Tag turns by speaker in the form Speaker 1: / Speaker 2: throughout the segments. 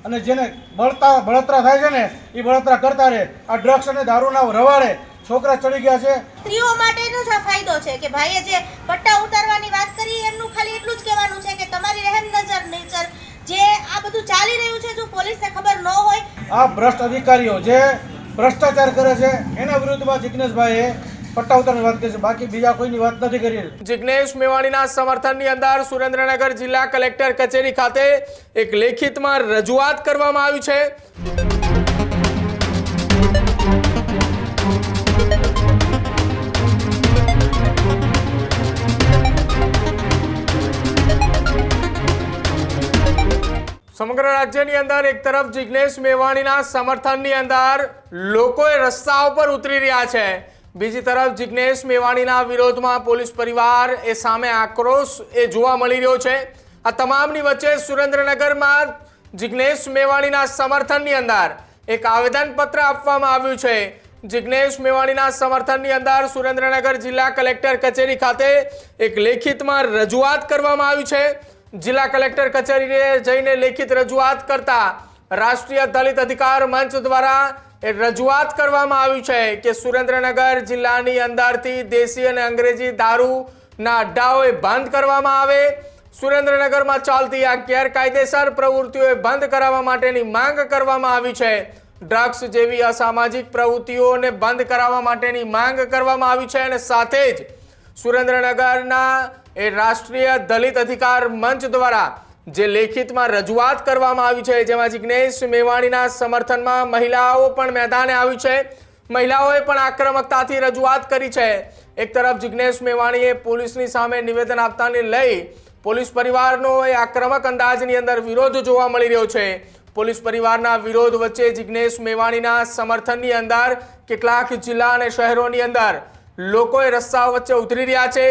Speaker 1: અને જેને બળતરા થાય છે ને એ બળતરા કરતા રહે। આ ડ્રગ્સ અને દારૂના રવાડે છોકરા ચડી ગયા છે।
Speaker 2: સ્ત્રીઓ માટેનો જ આ ફાયદો છે કે ભાઈએ જે પટ્ટા ઉતારવાની વાત કરી એમનું ખાલી એટલું જ કહેવાનું છે કે તમારી રહેમ નજર જે આ બધું ચાલી રહ્યું છે જો પોલીસને ખબર ન હોય।
Speaker 1: આ ભ્રષ્ટ અધિકારીઓ જે ભ્રષ્ટાચાર કરે છે એના વિરુદ્ધમાં જિગ્નેશભાઈએ પટ્ટા ઉતારવાની વાત કરી છે, બાકી બીજા કોઈની વાત નથી કરી।
Speaker 3: જિગ્નેશ મેવાણીના સમર્થનની અંદર સુરેન્દ્રનગર જિલ્લા કલેક્ટર કચેરી ખાતે એક લેખિતમાં રજૂઆત કરવામાં આવી છે। સમગ્ર રાજ્યની અંદર એક તરફ જિગ્નેશ મેવાણીના સમર્થનની અંદર લોકોએ રસ્તા ઉપર ઉતરી રહ્યા છે, બીજી તરફ જિગ્નેશ મેવાણીના વિરોધમાં પોલીસ પરિવાર એ સામે આક્રોશ એ જોવા મળી રહ્યો છે। આ તમામની વચ્ચે સુરેન્દ્રનગરમાં જિગ્નેશ મેવાણીના સમર્થનની અંદર એક આવેદનપત્ર આપવામાં આવ્યું છે। જિગ્નેશ મેવાણીના સમર્થનની અંદર સુરેન્દ્રનગર જિલ્લા કલેક્ટર કચેરી ખાતે એક લેખિતમાં રજૂઆત કરવામાં આવી છે। જિલ્લા કલેક્ટર કચેરીએ જઈને લેખિત રજૂઆત કરતા રાષ્ટ્રીય દલિત અધિકાર મંચ દ્વારા એ રજૂઆત કરવામાં આવી છે કે સુરેન્દ્રનગર જિલ્લાની અંદરથી દેશી અને અંગ્રેજી દારૂના અડ્ડાઓ બંધ કરવામાં આવે, સુરેન્દ્રનગરમાં ચાલતી આ ગેરકાયદેસર પ્રવૃત્તિઓ બંધ કરાવવા માટેની માંગ કરવામાં આવી છે। ડ્રગ્સ જેવી અસામાજિક પ્રવૃત્તિઓને બંધ કરાવવા માટેની માંગ કરવામાં આવી છે અને સાથે જ સુરેન્દ્રનગરના એ રાષ્ટ્રીય દલિત અધિકાર મંચ દ્વારા જે લેખિતમાં રજૂઆત કરવામાં આવી છે જેમાં જિગ્નેશ મેવાણીના સમર્થનમાં મહિલાઓ પણ મેદાને આવી છે। મહિલાઓએ પણ આક્રમકતાથી રજૂઆત કરી છે। એક તરફ જિગ્નેશ મેવાણીએ પોલીસની સામે નિવેદન આપતાને લઈ પોલીસ પરિવારનો એ આક્રમક અંદાજની અંદર વિરોધ જોવા મળી રહ્યો છે। પોલીસ પરિવારના વિરોધ વચ્ચે જિગ્નેશ મેવાણીના સમર્થનની અંદર કેટલાક જિલ્લા અને શહેરોની અંદર લોકોએ રસ્તાઓ વચ્ચે ઉતરી રહ્યા છે।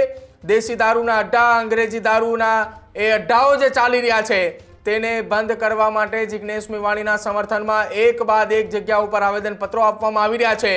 Speaker 3: દેશી દારૂના અડ્ડા, અંગ્રેજી દારૂના એ અડ્ડાઓ જે ચાલી રહ્યા છે તેને બંધ કરવા માટે જિગ્નેશ મેવાણીના સમર્થનમાં એક બાદ એક જગ્યા ઉપર આવેદનપત્રો આપવામાં આવી રહ્યા છે।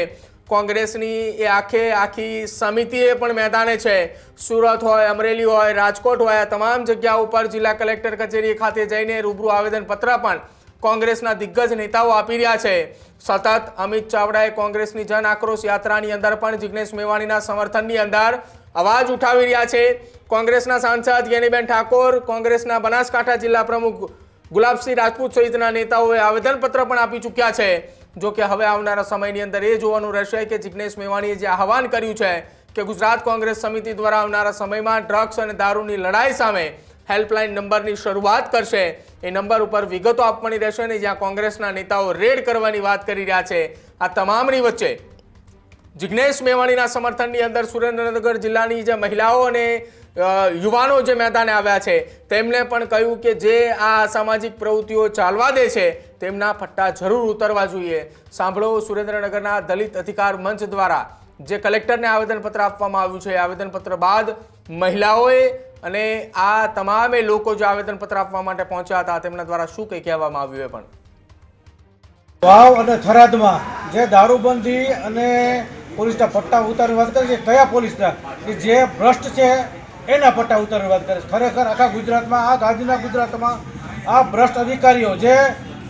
Speaker 3: કોંગ્રેસની એ આખી સમિતિએ પણ મેદાને છે। સુરત હોય, અમરેલી હોય, રાજકોટ હોય, આ તમામ જગ્યા ઉપર જિલ્લા કલેક્ટર કચેરી ખાતે જઈને રૂબરૂ આવેદનપત્ર પણ કોંગ્રેસના દિગ્ગજ નેતાઓ આપી રહ્યા છે। સતત અમિત ચાવડાએ કોંગ્રેસની જન આક્રોશ યાત્રાની અંદર પણ જિગ્નેશ મેવાણીના સમર્થનની અંદર અવાજ ઉઠાવી રહ્યા છે। કોંગ્રેસના સાંસદ ગેનીબેન ઠાકોર, કોંગ્રેસના બનાસકાંઠા જિલ્લા પ્રમુખ ગુલાબસિંહ રાજપૂત સહિતના નેતાઓએ આવેદનપત્ર પણ આપી ચૂક્યા છે। જો કે હવે આવનારા સમયની અંદર એ જોવાનું રહેશે કે જિગ્નેશ મેવાણીએ જે આહવાન કર્યું છે કે ગુજરાત કોંગ્રેસ સમિતિ દ્વારા આવનારા સમયમાં ડ્રગ્સ અને દારૂની લડાઈ સામે હેલ્પલાઇન નંબરની શરૂઆત કરશે। એ નંબર ઉપર વિગતો આપવાની રહેશે અને જ્યાં કોંગ્રેસના નેતાઓ રેડ કરવાની વાત કરી રહ્યા છે। આ તમામની વચ્ચે જિગ્નેશ મેવાણીના સમર્થનની અંદર સુરેન્દ્રનગર જિલ્લાની જે મહિલાઓ અને યુવાનો જે મેદાને આવ્યા છે તેમને પણ કહ્યું કે જે આ સામાજિક પ્રવૃત્તિઓ ચાલવા દે છે તેમના પટ્ટા જરૂર ઉતરવા જોઈએ। સાંભળો સુરેન્દ્રનગરના દલિત અધિકાર મંચ દ્વારા જે કલેક્ટરને આવેદનપત્ર આપવામાં આવ્યું છે। આવેદનપત્ર બાદ મહિલાઓએ અને આ તમામે લોકો જે આવેદનપત્ર આપવા માટે પહોંચ્યા હતા તેમના દ્વારા શું કંઈ કહેવામાં આવ્યું એ પણ
Speaker 1: વાવ અને થરાદમાં જે દારૂબંધી અને પોલીસના પટ્ટા ઉતારવાની વાત કરે છે, કયા પોલીસના કે જે ભ્રષ્ટ છે એના પટ્ટા ઉતારવાની વાત કરે છે। ખરેખર આખા ગુજરાતમાં, આ ગાંધીના ગુજરાતમાં આ ભ્રષ્ટ અધિકારીઓ જે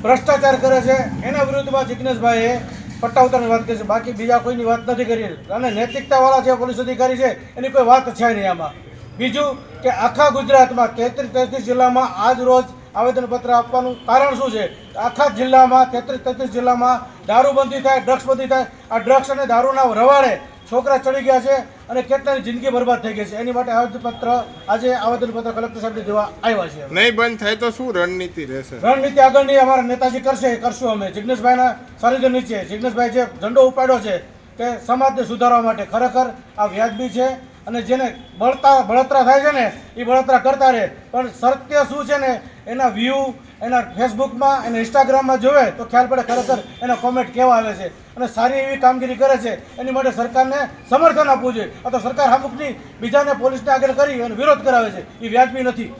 Speaker 1: ભ્રષ્ટાચાર કરે છે એના વિરુદ્ધમાં જિગ્નેશભાઈએ પટ્ટા ઉતારવાની વાત કરી છે, બાકી બીજા કોઈની વાત નથી કરી। અને નૈતિકતાવાળા જે પોલીસ અધિકારી છે એની કોઈ વાત છે નહીં આમાં। બીજું કે આખા ગુજરાતમાં 33 જિલ્લામાં આજ રોજ આવેદનપત્ર આપવાનું કારણ શું છે? આખા જિલ્લામાં 33 જિલ્લામાં દારૂબંધી થાય, ડ્રગ્સબંધી થાય। આ ડ્રગ્સ અને દારૂના રવાડે છોકરા ચડી ગયા છે અને કેટલાની જિંદગી બરબાદ થઈ ગઈ છે। એની માટે આવેદનપત્ર કલેક્ટર સાહેબને દેવા આવ્યા છે।
Speaker 4: નહીં બંધ થાય તો શું રણનીતિ રહેશે?
Speaker 1: રણનીતિ આગળની અમારા નેતાજી કરશું અમે જિગ્નેશભાઈના સાનિધ્ય નીચે। જિગ્નેશભાઈ જે ઝંડો ઉપાડ્યો છે કે સમાજને સુધારવા માટે ખરેખર આ વ્યાજબી છે અને જેને બળતરા થાય છે ને એ બળતરા કરતા રહે, પણ સત્ય શું છે ને એના વ્યૂ એના ફેસબુકમાં એના ઇન્સ્ટાગ્રામમાં જોવે તો ખ્યાલ પડે ખરેખર એના કોમેન્ટ કેવા આવે છે અને સારી એવી કામગીરી કરે છે। એની માટે સરકારને સમર્થન આપવું જોઈએ। આ તો સરકાર અમુકની બીજાને પોલીસને આગળ કરી અને વિરોધ કરાવે છે, એ વ્યાજબી નથી।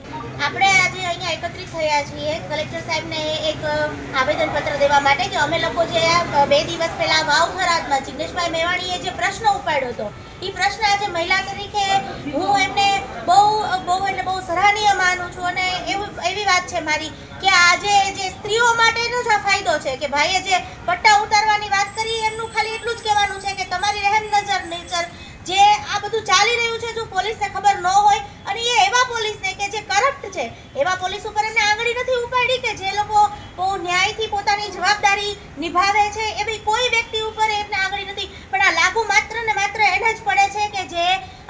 Speaker 2: આપણે આજે અહીંયા એકત્રિત થયા છીએ કલેક્ટર સાહેબને એક આવેદનપત્ર દેવા માટે કે અમે લોકો જે 2 દિવસ પહેલા વાવ થરાદમાં જિગ્નેશભાઈ મેવાણીએ જે પ્રશ્ન ઉપાડ્યો હતો એ પ્રશ્ન આજે મહિલા તરીકે હું એમને બહુ સરાહનીય માનું છું અને એવી વાત છે મારી કે આજે જે સ્ત્રીઓ માટે છે કે ભાઈએ જે પટ્ટા ઉતારવાની વાત કરી એમનું ખાલી એટલું જ કહેવાનું છે કે તમારી રહેમ નજર જે આ બધું ચાલી રહ્યું છે જો પોલીસને ખબર ન હોય અને એ એવા પોલીસને કે જે કરપ્ટ છે એવા પોલીસ ઉપર એમને આંગળી નથી ઉપાડી કે જે લોકો બહુ ન્યાયથી પોતાની જવાબદારી નિભાવે છે એવી કોઈ વ્યક્તિ ઉપર એમને આંગળી નથી, પણ આ લાગુ માત્ર ને માત્ર એને જ પડે છે કે જે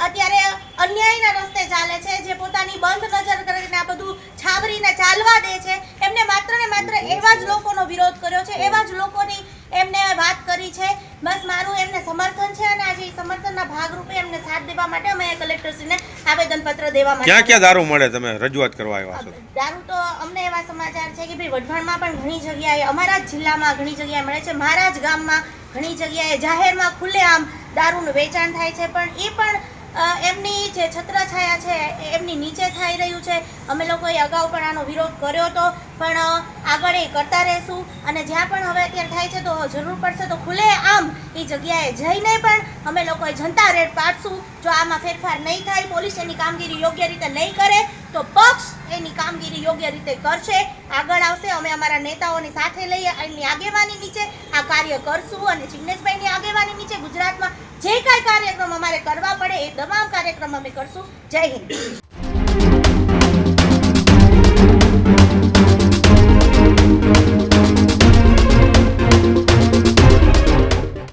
Speaker 2: અત્યારે અન્યાયના રસ્તે ચાલે છે, જે પોતાની બંધ નજર કરીને આ બધું છાવરીને ચાલવા દે છે, એમને માત્ર ને માત્ર એવા જ લોકોનો વિરોધ કર્યો છે, એવા જ લોકોની એમને વાત કરી છે. બસ મારું એમને સમર્થન છે અને આજે સમર્થનના ભાગરૂપે એમને સાથ દેવા માટે અમે કલેક્ટરશ્રીને આવેદનપત્ર દેવા માટે.
Speaker 5: ક્યાં ક્યાં દારૂ મળે, તમે રજૂઆત કરવા આવ્યા છો?
Speaker 2: દારૂ તો અમને એવા સમાચાર છે કે ભાઈ વઢવાણમાં પણ ઘણી જગ્યાએ, અમારા જ જિલ્લામાં ઘણી જગ્યાએ મળે છે, મારા જ ગામમાં ઘણી જગ્યાએ જાહેરમાં ખુલ્લેઆમ દારૂનું વેચાણ થાય છે, પણ એ પણ એમની જે છત્રછાયા છે એમની નીચે થઈ રહ્યું છે. અમે લોકોએ અગાઉ પણ આનો વિરોધ કર્યો હતો, પણ આગળ એ કરતા રહેશું અને જ્યાં પણ હવે અત્યારે થાય છે તો જરૂર પડશે તો ખુલ્લેઆમ એ જગ્યાએ જઈને પણ અમે લોકોએ જનતા રેડ પાડશું. જો આમાં ફેરફાર નહીં થાય, પોલીસ એની કામગીરી યોગ્ય રીતે નહીં કરે તો પક્ષ એની કામગીરી યોગ્ય રીતે કરશે, આગળ આવશે. અમે અમારા નેતાઓની સાથે લઈએ, એમની આગેવાની નીચે આ કાર્ય કરશું અને જિગ્નેશભાઈની આગેવાની નીચે ગુજરાતમાં જે કાંઈ કાર્યક્રમ અમારે કરવા પડે એ તમામ કાર્યક્રમ અમે કરશું. જય હિન્દ.